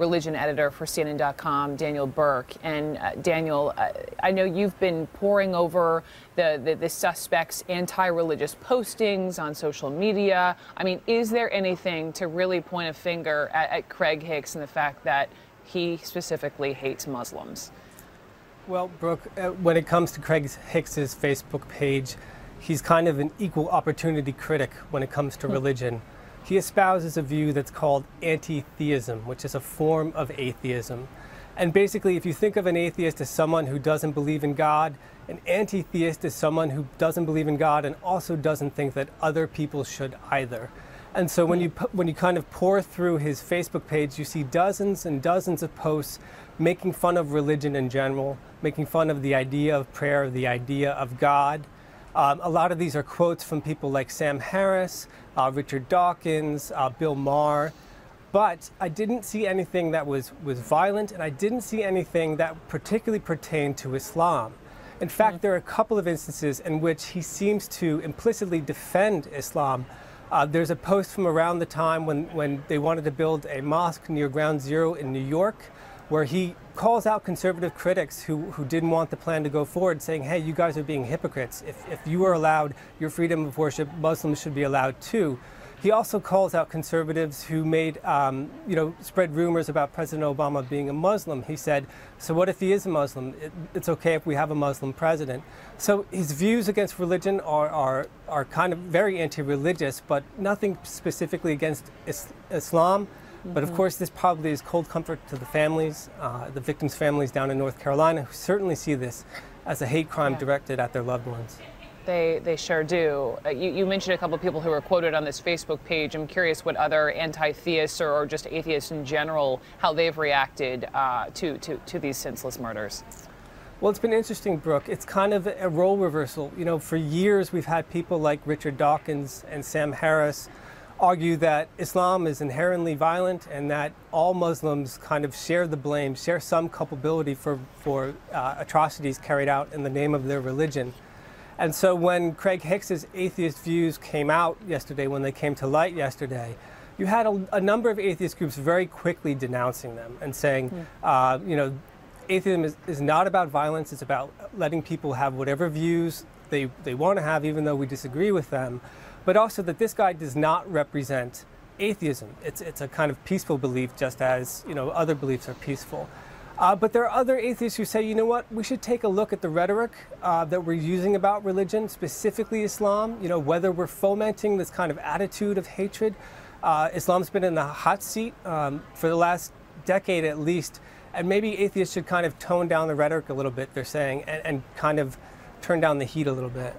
religion editor for CNN.com, Daniel Burke. And Daniel, I know you've been poring over the suspect's anti-religious postings on social media. I mean, is there anything to really point a finger at Craig Hicks and the fact that he specifically hates Muslims? Well, Brooke, when it comes to Craig Hicks's Facebook page, he's kind of an equal opportunity critic when it comes to religion. He espouses a view that's called anti-theism, which is a form of atheism. And basically, if you think of an atheist as someone who doesn't believe in God, an anti-theist is someone who doesn't believe in God and also doesn't think that other people should either. And so when you kind of pour through his Facebook page, you see dozens and dozens of posts making fun of religion in general, making fun of the idea of prayer, the idea of God. A lot of these are quotes from people like Sam Harris, Richard Dawkins, Bill Maher. But I didn't see anything that was violent, and I didn't see anything that particularly pertained to Islam. In fact, there are a couple of instances in which he seems to implicitly defend Islam. There's a post from around the time when they wanted to build a mosque near Ground Zero in New York, where he calls out conservative critics who didn't want the plan to go forward, saying, hey, you guys are being hypocrites. If you are allowed your freedom of worship, Muslims should be allowed too. He also calls out conservatives who made, spread rumors about President Obama being a Muslim. He said, so what if he is a Muslim? It's okay if we have a Muslim president. So his views against religion are kind of very anti-religious, but nothing specifically against Islam. But of course, this probably is cold comfort to the families, the victims' families down in North Carolina, who certainly see this as a hate crime directed at their loved ones. They sure do. You mentioned a couple of people who were quoted on this Facebook page. I'm curious what other anti-theists or just atheists in general, how they've reacted to these senseless murders. Well, it's been interesting, Brooke. It's kind of a role reversal. You know, for years we've had people like Richard Dawkins and Sam Harris argue that Islam is inherently violent and that all Muslims kind of share the blame, share some culpability for atrocities carried out in the name of their religion. And so when Craig Hicks's atheist views came out yesterday, when they came to light yesterday, you had a number of atheist groups very quickly denouncing them and saying, atheism is not about violence, it's about letting people have whatever views they want to have, even though we disagree with them. But also that this guy does not represent atheism. It's a kind of peaceful belief, just as other beliefs are peaceful. But there are other atheists who say, you know what, we should take a look at the rhetoric that we're using about religion, specifically Islam, whether we're fomenting this kind of attitude of hatred. Islam's been in the hot seat for the last decade at least, and maybe atheists should kind of tone down the rhetoric a little bit, they're saying, and kind of turn down the heat a little bit.